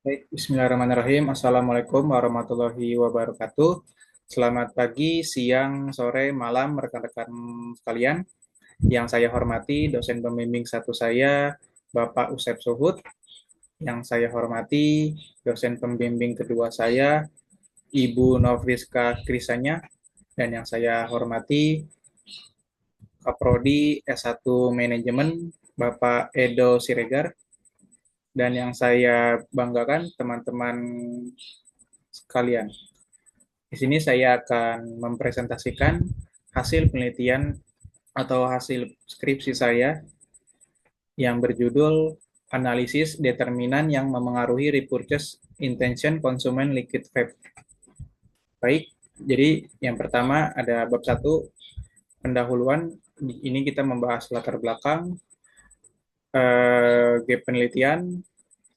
Baik, Bismillahirrahmanirrahim. Assalamualaikum warahmatullahi wabarakatuh. Selamat pagi, siang, sore, malam, rekan-rekan sekalian. Yang saya hormati, dosen pembimbing satu saya, Bapak Usep Suhud. Yang saya hormati, dosen pembimbing kedua saya, Ibu Novriska Krisanya. Dan yang saya hormati, Kaprodi S1 Manajemen, Bapak Edo Siregar. Dan yang saya banggakan, teman-teman sekalian. Di sini saya akan mempresentasikan hasil penelitian atau hasil skripsi saya yang berjudul Analisis Determinan yang Memengaruhi Repurchase Intention Konsumen Liquid Vape. Baik, jadi yang pertama ada bab 1 pendahuluan. Ini kita membahas latar belakang, gap penelitian,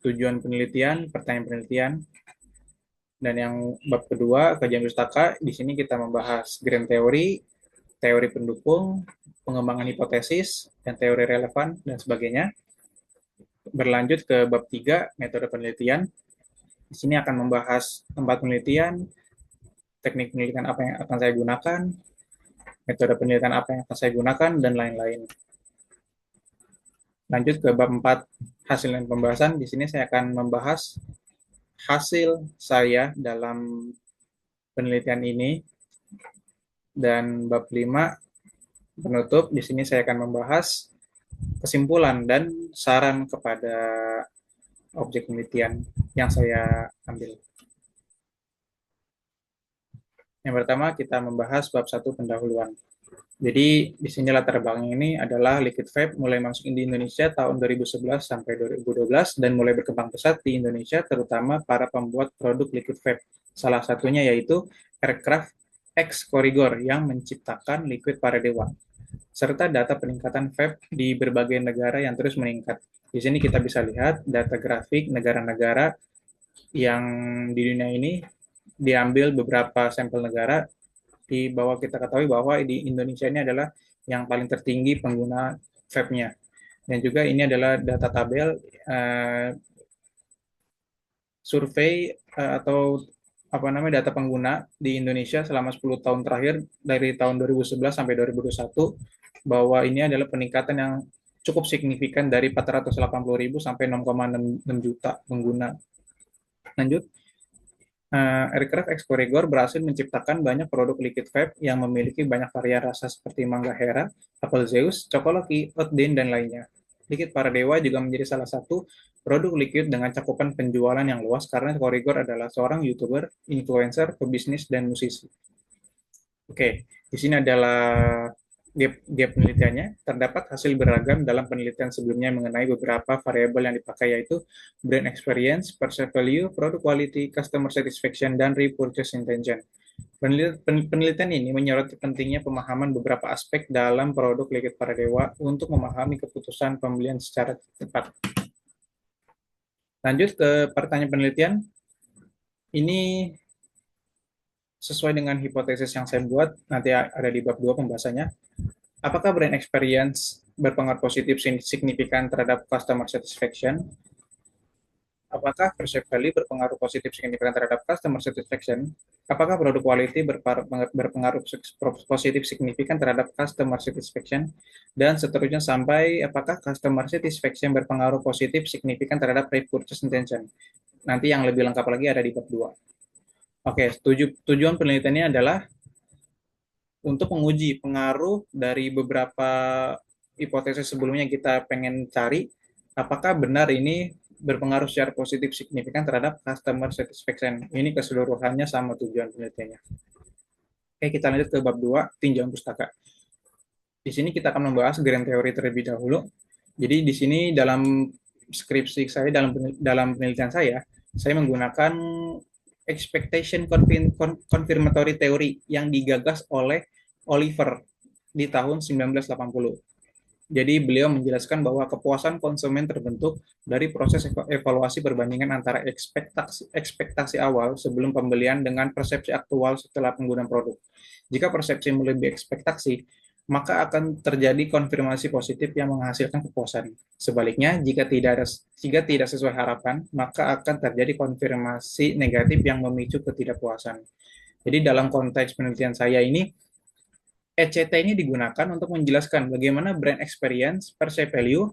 tujuan penelitian, pertanyaan penelitian. Dan yang bab kedua, kajian pustaka, di sini kita membahas grand teori, teori pendukung, pengembangan hipotesis, dan teori relevan, dan sebagainya. Berlanjut ke bab 3 metode penelitian. Di sini akan membahas tempat penelitian, teknik penelitian apa yang akan saya gunakan, metode penelitian apa yang akan saya gunakan, dan lain-lain. Lanjut ke bab 4 hasil dan pembahasan. Di sini saya akan membahas hasil saya dalam penelitian ini. Dan bab 5 penutup, di sini saya akan membahas kesimpulan dan saran kepada objek penelitian yang saya ambil. Yang pertama kita membahas bab 1 pendahuluan. Jadi di sini latar belakang ini adalah liquid vape mulai masuk di Indonesia tahun 2011 sampai 2012 dan mulai berkembang pesat di Indonesia terutama para pembuat produk liquid vape. Salah satunya yaitu Aircraft X Corigor yang menciptakan liquid Paradewa serta data peningkatan vape di berbagai negara yang terus meningkat. Di sini kita bisa lihat data grafik negara-negara yang di dunia ini diambil beberapa sampel negara di bawah. Kita ketahui bahwa di Indonesia ini adalah yang paling tertinggi pengguna vape-nya. Dan juga ini adalah data tabel survei atau apa namanya data pengguna di Indonesia selama 10 tahun terakhir dari tahun 2011 sampai 2021 bahwa ini adalah peningkatan yang cukup signifikan dari 480.000 sampai 6,6 juta pengguna. Lanjut, Aircraft Explorer berhasil menciptakan banyak produk liquid vape yang memiliki banyak varian rasa seperti Mangga Hera, Apple Zeus, Chocolate, Oatdin, dan lainnya. Liquid Paradewa juga menjadi salah satu produk liquid dengan cakupan penjualan yang luas karena Corigor adalah seorang YouTuber, influencer, pebisnis, dan musisi. Oke, di sini adalah gap penelitiannya. Terdapat hasil beragam dalam penelitian sebelumnya mengenai beberapa variabel yang dipakai yaitu brand experience, perceived value, product quality, customer satisfaction, dan repurchase intention. Penelitian ini menyoroti pentingnya pemahaman beberapa aspek dalam produk liquid Paradewa untuk memahami keputusan pembelian secara tepat. Lanjut ke pertanyaan penelitian. Ini sesuai dengan hipotesis yang saya buat, nanti ada di bab 2 pembahasannya. Apakah brand experience berpengaruh positif signifikan terhadap customer satisfaction? Apakah perceived value berpengaruh positif signifikan terhadap customer satisfaction? Apakah produk quality berpengaruh positif signifikan terhadap customer satisfaction? Dan seterusnya sampai apakah customer satisfaction berpengaruh positif signifikan terhadap repurchase intention? Nanti yang lebih lengkap lagi ada di bab 2. Oke, tujuan penelitiannya adalah untuk menguji pengaruh dari beberapa hipotesis sebelumnya kita pengen cari apakah benar ini berpengaruh secara positif signifikan terhadap customer satisfaction. Ini keseluruhannya sama tujuan penelitiannya. Oke, kita lanjut ke bab 2, tinjauan pustaka. Di sini kita akan membahas grand teori terlebih dahulu. Jadi di sini dalam skripsi saya, dalam penelitian saya menggunakan expectation confirmatory theory yang digagas oleh Oliver di tahun 1980. Jadi beliau menjelaskan bahwa kepuasan konsumen terbentuk dari proses evaluasi perbandingan antara ekspektasi awal sebelum pembelian dengan persepsi aktual setelah penggunaan produk. Jika persepsi melebihi ekspektasi, maka akan terjadi konfirmasi positif yang menghasilkan kepuasan. Sebaliknya, jika tidak sesuai harapan, maka akan terjadi konfirmasi negatif yang memicu ketidakpuasan. Jadi dalam konteks penelitian saya ini, ECT ini digunakan untuk menjelaskan bagaimana brand experience, perceived value,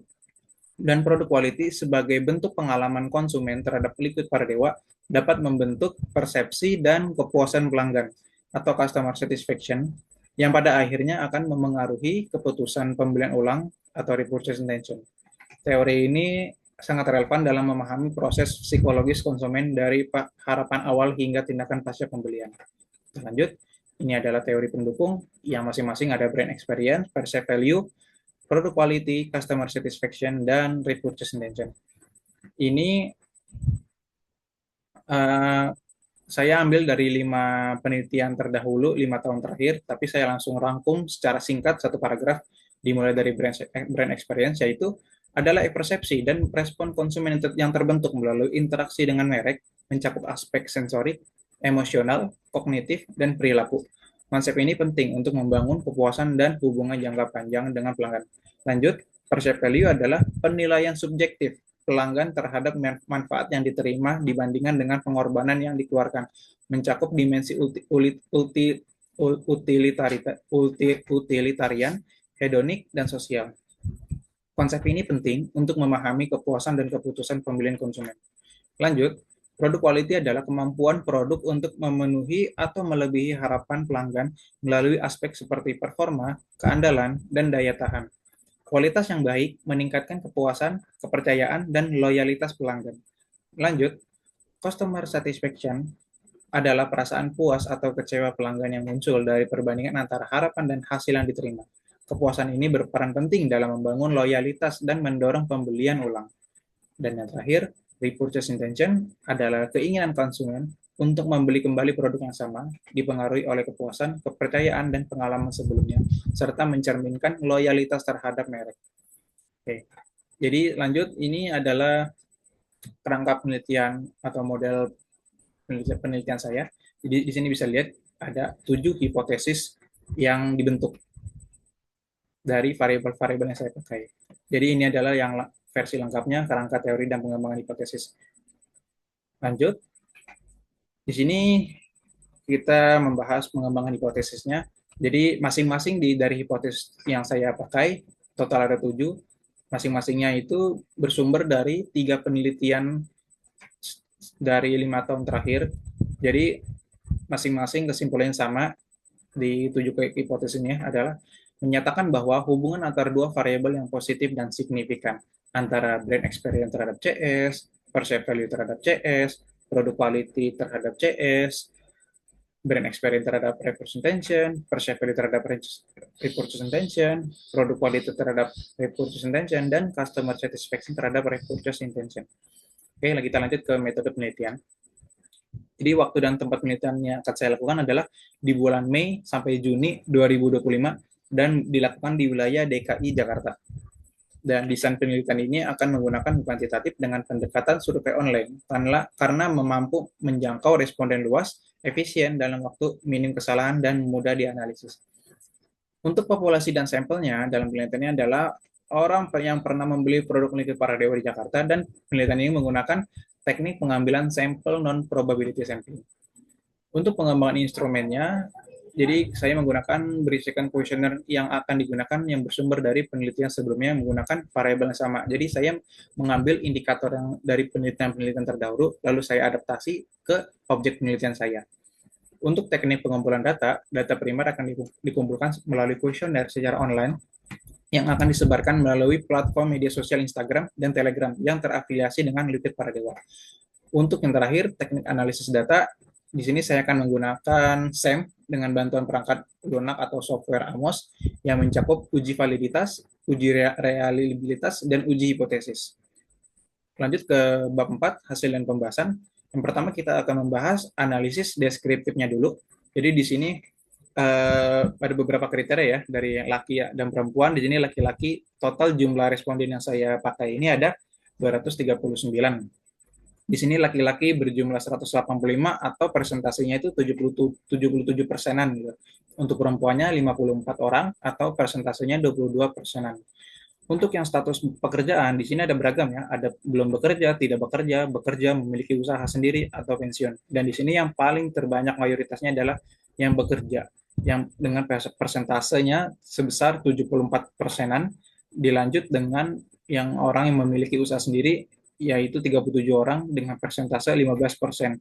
dan produk quality sebagai bentuk pengalaman konsumen terhadap liquid para dewa dapat membentuk persepsi dan kepuasan pelanggan atau customer satisfaction yang pada akhirnya akan memengaruhi keputusan pembelian ulang atau repurchase intention. Teori ini sangat relevan dalam memahami proses psikologis konsumen dari harapan awal hingga tindakan pasca pembelian. Lanjut, ini adalah teori pendukung yang masing-masing ada brand experience, perceived value, product quality, customer satisfaction, dan repurchase intention. Ini saya ambil dari 5 penelitian terdahulu, 5 tahun terakhir, tapi saya langsung rangkum secara singkat satu paragraf dimulai dari brand experience, yaitu adalah persepsi dan respon konsumen yang terbentuk melalui interaksi dengan merek, mencakup aspek sensorik, emosional, kognitif, dan perilaku. Konsep ini penting untuk membangun kepuasan dan hubungan jangka panjang dengan pelanggan. Lanjut, perceived value adalah penilaian subjektif pelanggan terhadap manfaat yang diterima dibandingkan dengan pengorbanan yang dikeluarkan, mencakup dimensi utilitarian, hedonik, dan sosial. Konsep ini penting untuk memahami kepuasan dan keputusan pembelian konsumen. Lanjut, produk quality adalah kemampuan produk untuk memenuhi atau melebihi harapan pelanggan melalui aspek seperti performa, keandalan, dan daya tahan. Kualitas yang baik meningkatkan kepuasan, kepercayaan, dan loyalitas pelanggan. Lanjut, customer satisfaction adalah perasaan puas atau kecewa pelanggan yang muncul dari perbandingan antara harapan dan hasil yang diterima. Kepuasan ini berperan penting dalam membangun loyalitas dan mendorong pembelian ulang. Dan yang terakhir, repurchase intention adalah keinginan konsumen untuk membeli kembali produk yang sama, dipengaruhi oleh kepuasan, kepercayaan, dan pengalaman sebelumnya, serta mencerminkan loyalitas terhadap merek. Oke. Jadi lanjut, ini adalah kerangka penelitian atau model penelitian saya. Jadi di sini bisa lihat ada 7 hipotesis yang dibentuk dari variabel-variabel yang saya pakai. Jadi ini adalah yang versi lengkapnya, kerangka teori dan pengembangan hipotesis. Lanjut, di sini kita membahas pengembangan hipotesisnya. Jadi masing-masing dari hipotesis yang saya pakai, total ada 7, masing-masingnya itu bersumber dari 3 penelitian dari 5 tahun terakhir. Jadi masing-masing kesimpulannya sama di 7 hipotesisnya adalah menyatakan bahwa hubungan antara dua variabel yang positif dan signifikan antara brand experience terhadap CS, perceived value terhadap CS, product quality terhadap CS, brand experience terhadap representation, perceived value terhadap representation, product quality terhadap representation, dan customer satisfaction terhadap repurchase intention. Oke, kita lanjut ke metode penelitian. Jadi waktu dan tempat penelitiannya akan saya lakukan adalah di bulan Mei sampai Juni 2025 dan dilakukan di wilayah DKI Jakarta. Dan desain penelitian ini akan menggunakan kuantitatif dengan pendekatan survei online karena mampu menjangkau responden luas, efisien dalam waktu, minim kesalahan, dan mudah dianalisis. Untuk populasi dan sampelnya dalam penelitiannya adalah orang yang pernah membeli produk liquid para dewa di Jakarta, dan penelitian ini menggunakan teknik pengambilan sampel non-probability sampling. Untuk pengembangan instrumennya, jadi saya menggunakan berisikan kuesioner yang akan digunakan yang bersumber dari penelitian sebelumnya menggunakan variabel yang sama. Jadi saya mengambil indikator yang dari penelitian-penelitian terdahulu, lalu saya adaptasi ke objek penelitian saya. Untuk teknik pengumpulan data primer akan dikumpulkan melalui kuesioner secara online yang akan disebarkan melalui platform media sosial Instagram dan Telegram yang terafiliasi dengan Liquid Para Dewa. Untuk yang terakhir, teknik analisis data, di sini saya akan menggunakan SAM dengan bantuan perangkat lunak atau software AMOS yang mencakup uji validitas, uji reliabilitas, dan uji hipotesis. Lanjut ke bab 4, hasil dan pembahasan. Yang pertama kita akan membahas analisis deskriptifnya dulu. Jadi di sini ada beberapa kriteria ya dari laki dan perempuan. Di sini laki-laki total jumlah responden yang saya pakai ini ada 239. Di sini laki-laki berjumlah 185 atau persentasenya itu 77 persenan gitu. Untuk perempuannya 54 orang atau persentasenya 22 persenan. Untuk yang status pekerjaan, di sini ada beragam ya. Ada belum bekerja, tidak bekerja, bekerja, memiliki usaha sendiri, atau pensiun. Dan di sini yang paling terbanyak mayoritasnya adalah yang bekerja, yang dengan persentasenya sebesar 74 persenan, dilanjut dengan yang orang yang memiliki usaha sendiri, yaitu 37 orang dengan persentase 15%.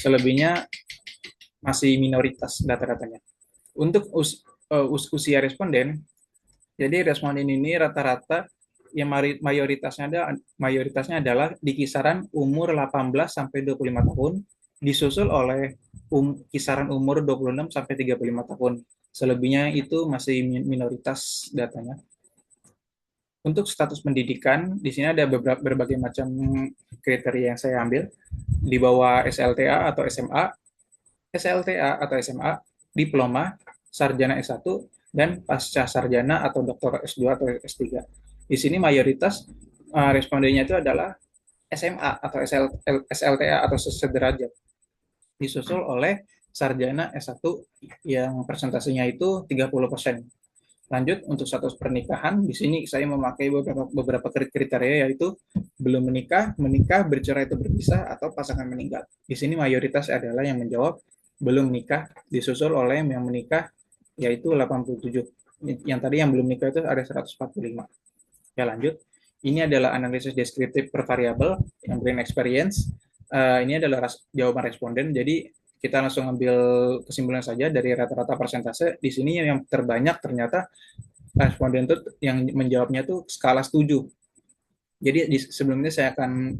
Selebihnya masih minoritas data-datanya. Untuk usia responden, jadi responden ini rata-rata yang mayoritasnya adalah di kisaran umur 18 sampai 25 tahun, disusul oleh kisaran umur 26 sampai 35 tahun. Selebihnya itu masih minoritas datanya. Untuk status pendidikan, di sini ada berbagai macam kriteria yang saya ambil. Di bawah SLTA atau SMA, SLTA atau SMA, diploma, sarjana S1, dan pasca sarjana atau doktor S2 atau S3. Di sini mayoritas respondennya itu adalah SMA atau SLTA atau sederajat. Disusul oleh sarjana S1 yang persentasenya itu 30%. Lanjut untuk status pernikahan, di sini saya memakai beberapa kriteria, yaitu belum menikah, menikah, bercerai atau berpisah, atau pasangan meninggal. Di sini mayoritas adalah yang menjawab belum menikah, disusul oleh yang menikah, yaitu 87. Yang tadi yang belum menikah itu ada 145. Ya lanjut. Ini adalah analisis deskriptif per variabel yang brain experience. Ini adalah jawaban responden. Jadi kita langsung ambil kesimpulan saja dari rata-rata persentase. Di sini yang terbanyak ternyata responden itu yang menjawabnya tuh skala setuju. Jadi sebelumnya saya akan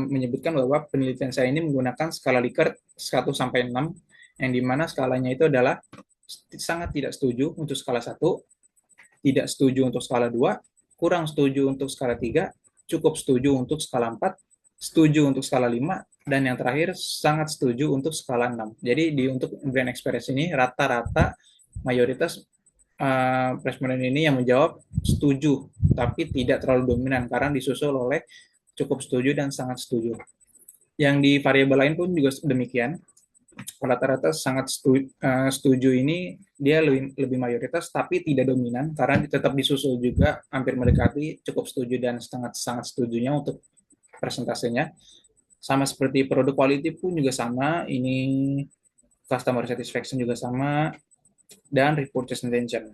menyebutkan bahwa penelitian saya ini menggunakan skala Likert 1 sampai 6, yang dimana skalanya itu adalah sangat tidak setuju untuk skala 1, tidak setuju untuk skala 2, kurang setuju untuk skala 3, cukup setuju untuk skala 4, setuju untuk skala 5, dan yang terakhir sangat setuju untuk skala 6. Jadi untuk brain experience ini rata-rata mayoritas responden ini yang menjawab setuju, tapi tidak terlalu dominan karena disusul oleh cukup setuju dan sangat setuju. Yang di variabel lain pun juga demikian. Rata-rata sangat setuju ini dia lebih mayoritas tapi tidak dominan karena tetap disusul juga hampir mendekati cukup setuju dan sangat setujunya untuk persentasenya. Sama seperti produk quality pun juga sama, ini customer satisfaction juga sama, dan repurchase intention.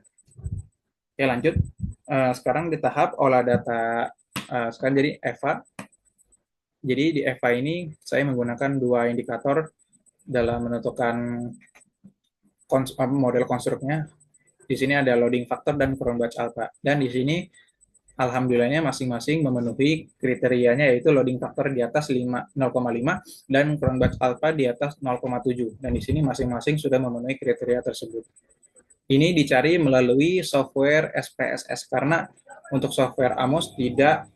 Oke lanjut, sekarang di tahap olah data. Sekarang jadi EVA. Jadi di EVA ini saya menggunakan dua indikator dalam menentukan model konstruknya. Di sini ada loading factor dan crown batch alpha. Dan di sini alhamdulillahnya masing-masing memenuhi kriterianya, yaitu loading factor di atas 0,5 dan crown batch alpha di atas 0,7. Dan di sini masing-masing sudah memenuhi kriteria tersebut. Ini dicari melalui software SPSS karena untuk software AMOS tidak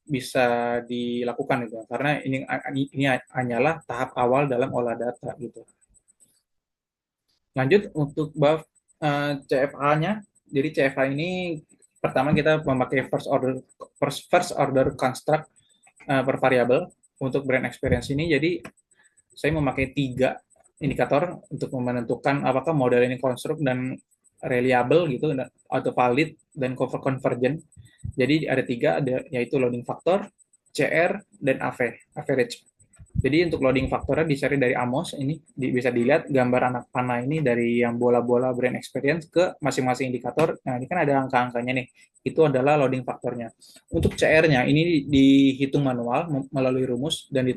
bisa dilakukan gitu, karena ini hanyalah tahap awal dalam olah data gitu. Lanjut untuk bab CFA-nya. Jadi CFA ini pertama kita memakai first order construct per variable untuk brain experience ini. Jadi saya memakai 3 indikator untuk menentukan apakah model ini konstruk dan reliable gitu atau valid dan convergent. Jadi ada 3, yaitu loading factor, CR, dan average. Jadi untuk loading faktornya dicari dari AMOS, ini bisa dilihat gambar anak panah ini dari yang bola-bola brain experience ke masing-masing indikator. Nah ini kan ada angka-angkanya nih, itu adalah loading faktornya. Untuk CR-nya ini dihitung manual melalui rumus dan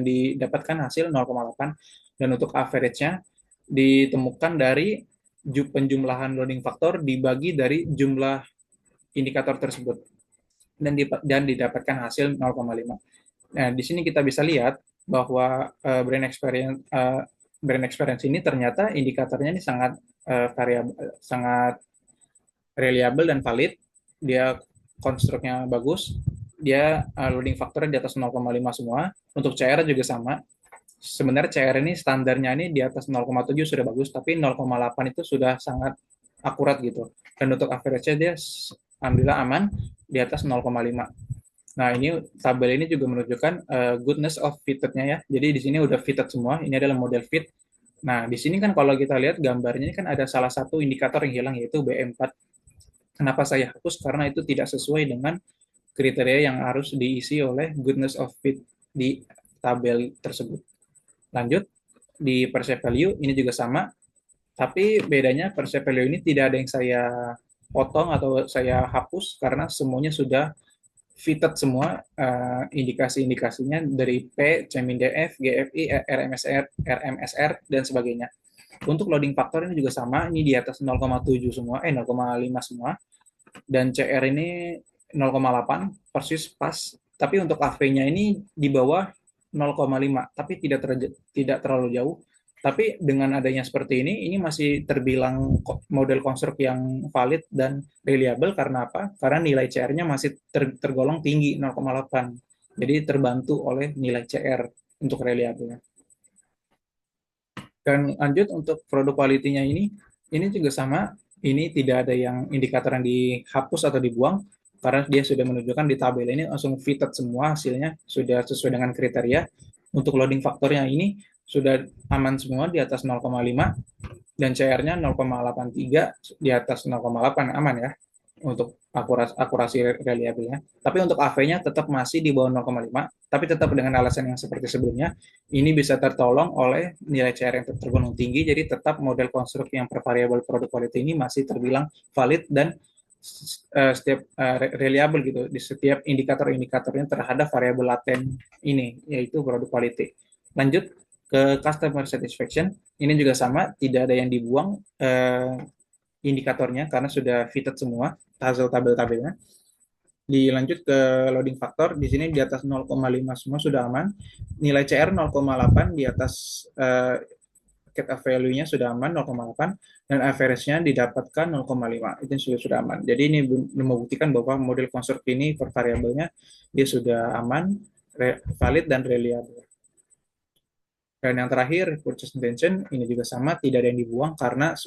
didapatkan hasil 0,8. Dan untuk average-nya ditemukan dari penjumlahan loading faktor dibagi dari jumlah indikator tersebut dan didapatkan hasil 0,5. Nah, di sini kita bisa lihat bahwa brain experience ini ternyata indikatornya ini sangat variabel, sangat reliable dan valid. Dia konstruknya bagus, dia loading faktornya di atas 0,5 semua. Untuk CR juga sama. Sebenarnya CR ini standarnya ini di atas 0,7 sudah bagus, tapi 0,8 itu sudah sangat akurat gitu. Dan untuk average-nya dia alhamdulillah aman di atas 0,5. Nah, ini tabel ini juga menunjukkan goodness of fitted-nya ya. Jadi di sini udah fitted semua. Ini adalah model fit. Nah, di sini kan kalau kita lihat gambarnya ini kan ada salah satu indikator yang hilang yaitu BM4. Kenapa saya hapus? Karena itu tidak sesuai dengan kriteria yang harus diisi oleh goodness of fit di tabel tersebut. Lanjut, di perceived value ini juga sama, tapi bedanya perceived value ini tidak ada yang saya potong atau saya hapus karena semuanya sudah fitted semua indikasi-indikasinya dari P, CMINDF, GFI, RMSR, RMSR, dan sebagainya. Untuk loading factor ini juga sama, ini di atas 0,7 semua, 0,5 semua, dan CR ini 0,8, persis pas. Tapi untuk AV-nya ini di bawah 0,5, tapi tidak terlalu jauh. Tapi dengan adanya seperti ini masih terbilang model konstruk yang valid dan reliable karena apa? Karena nilai CR-nya masih tergolong tinggi 0,8. Jadi terbantu oleh nilai CR untuk reliable. Dan lanjut untuk produk quality-nya ini juga sama. Ini tidak ada yang indikator yang dihapus atau dibuang karena dia sudah menunjukkan di tabel ini langsung fitted semua hasilnya sudah sesuai dengan kriteria. Untuk loading faktornya ini sudah aman semua di atas 0,5 dan CR-nya 0,83 di atas 0,8 aman ya untuk akurasi reliabelnya. Tapi untuk AV-nya tetap masih di bawah 0,5, tapi tetap dengan alasan yang seperti sebelumnya, ini bisa tertolong oleh nilai CR yang tergolong tinggi, jadi tetap model konstruksi yang per variable product quality ini masih terbilang valid dan setiap reliable gitu di setiap indikator-indikatornya terhadap variabel laten ini, yaitu product quality. Lanjut ke customer satisfaction, ini juga sama, tidak ada yang dibuang indikatornya karena sudah fitted semua hasil tabel-tabelnya. Dilanjut ke loading factor, di sini di atas 0,5 semua sudah aman. Nilai CR 0,8 di atas cat value-nya sudah aman 0,8 dan average-nya didapatkan 0,5. Itu sudah aman. Jadi ini membuktikan bahwa model konstruksi ini per variabelnya dia sudah aman, valid dan reliable. Dan yang terakhir, purchase intention, ini juga sama, tidak ada yang dibuang karena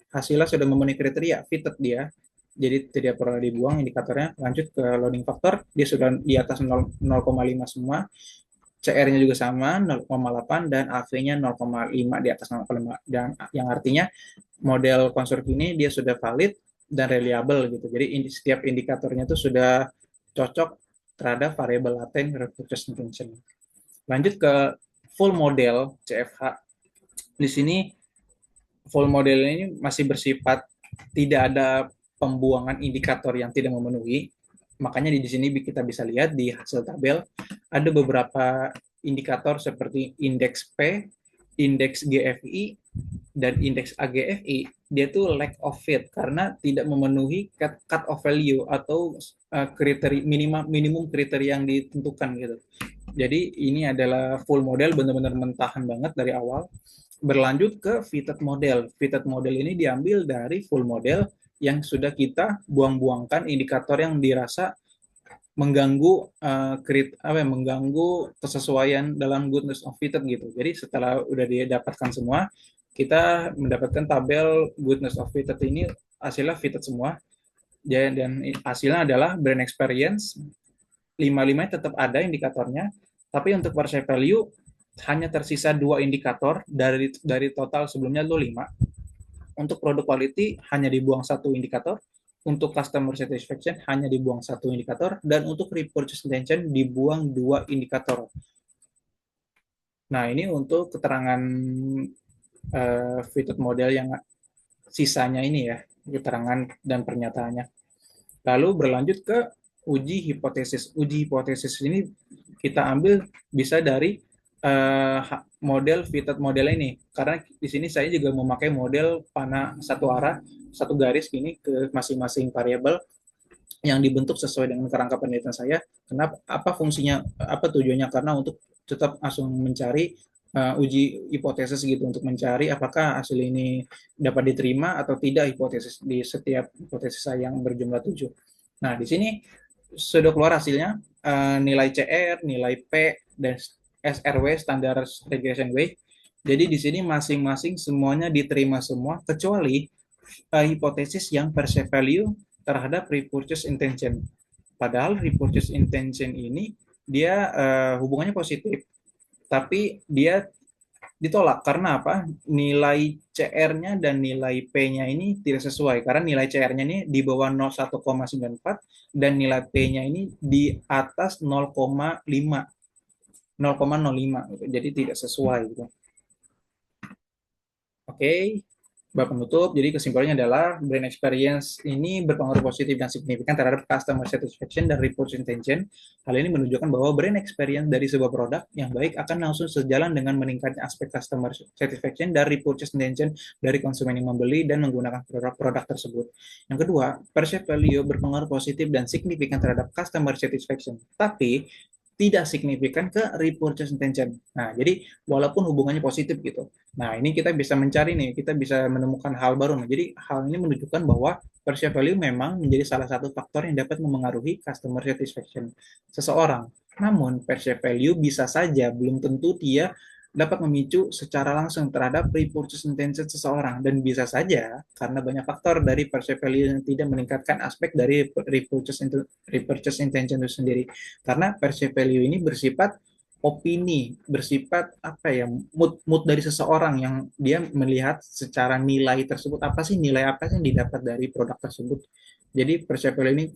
hasilnya sudah memenuhi kriteria, fitted dia, jadi tidak perlu dibuang indikatornya. Lanjut ke loading factor, dia sudah di atas 0,5 semua, CR-nya juga sama 0,8 dan AV-nya 0,5 di atas 0,5, dan yang artinya model konstruksi ini dia sudah valid dan reliable gitu. Jadi setiap indikatornya itu sudah cocok terhadap variabel laten repurchase intention. Lanjut ke full model CFH. Di sini full model ini masih bersifat tidak ada pembuangan indikator yang tidak memenuhi. Makanya di sini kita bisa lihat di hasil tabel ada beberapa indikator seperti indeks P, indeks GFI, dan indeks AGFI. Dia tuh lack of fit karena tidak memenuhi cut off value atau kriteria minimum kriteria yang ditentukan gitu. Jadi ini adalah full model benar-benar mentahan banget dari awal. Berlanjut ke fitted model. Fitted model ini diambil dari full model yang sudah kita buang-buangkan indikator yang dirasa mengganggu mengganggu kesesuaian dalam goodness of fitted gitu. Jadi setelah udah didapatkan semua, kita mendapatkan tabel goodness of fitted ini hasilnya fitted semua. Dan hasilnya adalah brand experience 5-5 tetap ada indikatornya, tapi untuk perceived value hanya tersisa 2 indikator dari total sebelumnya itu 5. Untuk produk quality hanya dibuang 1 indikator, untuk customer satisfaction hanya dibuang 1 indikator, dan untuk repurchase intention dibuang 2 indikator. Nah, ini untuk keterangan fitted model yang sisanya ini ya, keterangan dan pernyataannya. Lalu berlanjut ke uji hipotesis. Uji hipotesis ini kita ambil bisa dari model fitted model ini, karena di sini saya juga memakai model panah satu arah satu garis ini ke masing-masing variabel yang dibentuk sesuai dengan kerangka penelitian saya. Kenapa? Apa fungsinya? Apa tujuannya? Karena untuk tetap langsung mencari uji hipotesis gitu, untuk mencari apakah hasil ini dapat diterima atau tidak hipotesis di setiap hipotesis saya yang berjumlah 7. Nah, di sini sudah keluar hasilnya, nilai CR, nilai P, dan SRW, Standard Regression Way. Jadi di sini masing-masing semuanya diterima semua, kecuali hipotesis yang perceived value terhadap repurchase intention. Padahal repurchase intention ini dia hubungannya positif, tapi dia ditolak karena apa? Nilai CR-nya dan nilai P-nya ini tidak sesuai karena nilai CR-nya ini di bawah 1,94 dan nilai P-nya ini di atas 0,5 0,05 gitu. Jadi tidak sesuai gitu. Oke, Bapak penutup. Jadi kesimpulannya adalah brand experience ini berpengaruh positif dan signifikan terhadap customer satisfaction dan repurchase intention. Hal ini menunjukkan bahwa brand experience dari sebuah produk yang baik akan langsung sejalan dengan meningkatnya aspek customer satisfaction dan repurchase intention dari konsumen yang membeli dan menggunakan produk-produk tersebut. Yang kedua, perceived value berpengaruh positif dan signifikan terhadap customer satisfaction. Tapi tidak signifikan ke repurchase intention. Nah, jadi walaupun hubungannya positif gitu. Nah, ini kita bisa mencari nih, kita bisa menemukan hal baru. Nah, jadi hal ini menunjukkan bahwa perceived value memang menjadi salah satu faktor yang dapat memengaruhi customer satisfaction seseorang. Namun, perceived value bisa saja belum tentu dia dapat memicu secara langsung terhadap repurchase intention seseorang dan bisa saja karena banyak faktor dari perceived value yang tidak meningkatkan aspek dari repurchase intention itu sendiri. Karena perceived value ini bersifat opini, bersifat apa ya, mood dari seseorang yang dia melihat secara nilai tersebut, apa sih nilai apa sih yang didapat dari produk tersebut. Jadi perception ini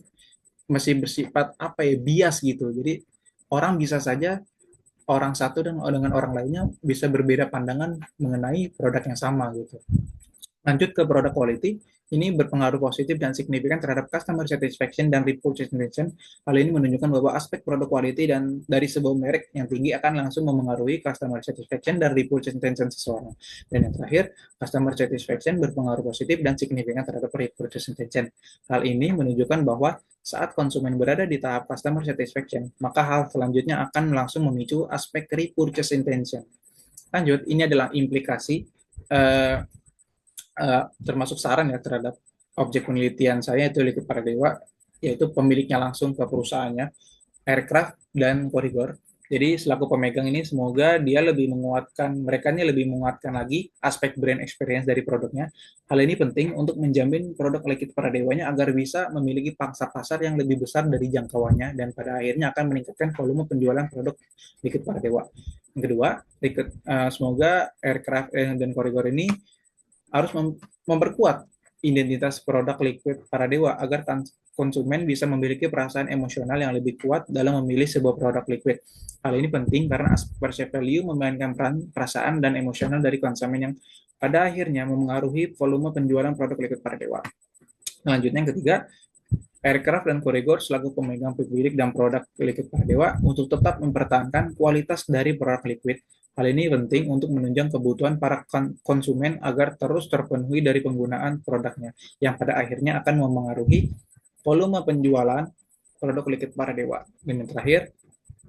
masih bersifat apa ya, bias gitu. Jadi orang bisa saja, orang satu dan dengan orang lainnya bisa berbeda pandangan mengenai produk yang sama gitu. Lanjut ke produk quality, ini berpengaruh positif dan signifikan terhadap customer satisfaction dan repurchase intention. Hal ini menunjukkan bahwa aspek produk quality dan dari sebuah merek yang tinggi akan langsung memengaruhi customer satisfaction dan repurchase intention seseorang. Dan yang terakhir, customer satisfaction berpengaruh positif dan signifikan terhadap repurchase intention. Hal ini menunjukkan bahwa saat konsumen berada di tahap customer satisfaction, maka hal selanjutnya akan langsung memicu aspek repurchase intention. Lanjut, ini adalah implikasi termasuk saran ya terhadap objek penelitian saya itu Liquid Paradewa, yaitu pemiliknya langsung ke perusahaannya, Aircraft dan Corigor. Jadi selaku pemegang ini semoga dia lebih menguatkan, mereka ini lebih menguatkan lagi aspek brand experience dari produknya. Hal ini penting untuk menjamin produk Liquid Paradewanya agar bisa memiliki pangsa pasar yang lebih besar dari jangkauannya dan pada akhirnya akan meningkatkan volume penjualan produk Liquid Paradewa. Yang kedua, semoga Aircraft dan Corigor ini harus memperkuat identitas produk Liquid Paradewa agar konsumen bisa memiliki perasaan emosional yang lebih kuat dalam memilih sebuah produk liquid. Hal ini penting karena aspek perceived value memainkan peran perasaan dan emosional dari konsumen yang pada akhirnya memengaruhi volume penjualan produk Liquid Paradewa. Selanjutnya yang ketiga, Aircraft dan Corigor selaku pemegang pemilik dan produk Liquid Paradewa untuk tetap mempertahankan kualitas dari produk liquid. Hal ini penting untuk menunjang kebutuhan para konsumen agar terus terpenuhi dari penggunaan produknya, yang pada akhirnya akan memengaruhi volume penjualan produk Liquid Paradewa. Dan yang terakhir,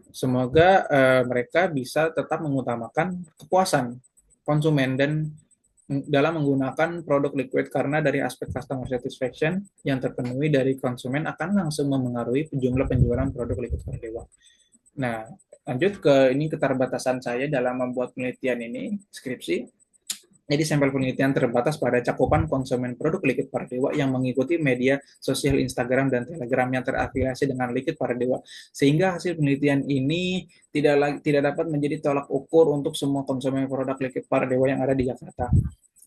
semoga mereka bisa tetap mengutamakan kepuasan konsumen dan dalam menggunakan produk liquid karena dari aspek customer satisfaction yang terpenuhi dari konsumen akan langsung memengaruhi jumlah penjualan produk liquid Paradewa. Nah, lanjut ke ini keterbatasan saya dalam membuat penelitian ini, skripsi. Jadi sampel penelitian terbatas pada cakupan konsumen produk Liquid Paradewa yang mengikuti media sosial Instagram dan Telegram yang terafiliasi dengan Liquid Paradewa. Sehingga hasil penelitian ini tidak dapat menjadi tolak ukur untuk semua konsumen produk Liquid Paradewa yang ada di Jakarta.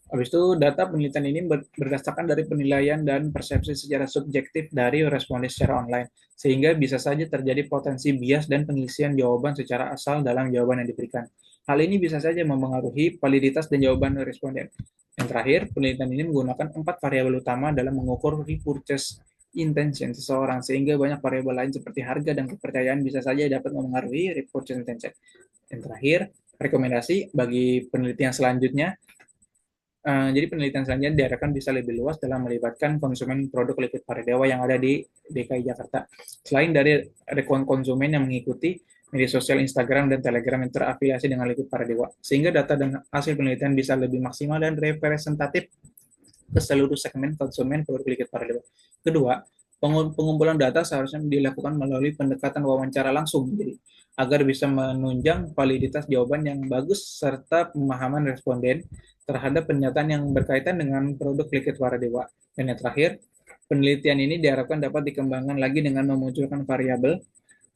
Habis itu, data penelitian ini berdasarkan dari penilaian dan persepsi secara subjektif dari responden secara online, sehingga bisa saja terjadi potensi bias dan pengisian jawaban secara asal dalam jawaban yang diberikan. Hal ini bisa saja mempengaruhi validitas dan jawaban responden. Yang terakhir, penelitian ini menggunakan 4 variabel utama dalam mengukur repurchase intention seseorang, sehingga banyak variabel lain seperti harga dan kepercayaan bisa saja dapat mempengaruhi repurchase intention. Yang terakhir, rekomendasi bagi penelitian selanjutnya. Jadi penelitian selanjutnya diharapkan bisa lebih luas dalam melibatkan konsumen produk Liquid Paradewa yang ada di DKI Jakarta. Selain dari konsumen yang mengikuti media sosial Instagram dan Telegram yang terafiliasi dengan Liquid Paradewa, sehingga data dan hasil penelitian bisa lebih maksimal dan representatif ke seluruh segmen konsumen produk Liquid Paradewa. Kedua, pengumpulan data seharusnya dilakukan melalui pendekatan wawancara langsung, jadi agar bisa menunjang validitas jawaban yang bagus serta pemahaman responden terhadap pernyataan yang berkaitan dengan produk Liquid Paradewa. Dan yang terakhir, Penelitian ini diharapkan dapat dikembangkan lagi dengan memunculkan variabel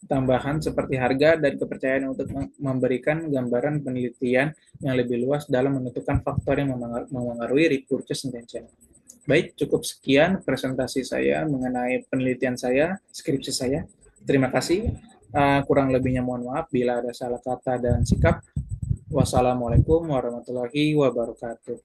tambahan seperti harga dan kepercayaan untuk memberikan gambaran penelitian yang lebih luas dalam menentukan faktor yang memengaruhi repurchase intention. Baik, cukup sekian presentasi saya mengenai penelitian saya, skripsi saya. Terima kasih. Kurang lebihnya mohon maaf bila ada salah kata dan sikap. Wassalamualaikum warahmatullahi wabarakatuh.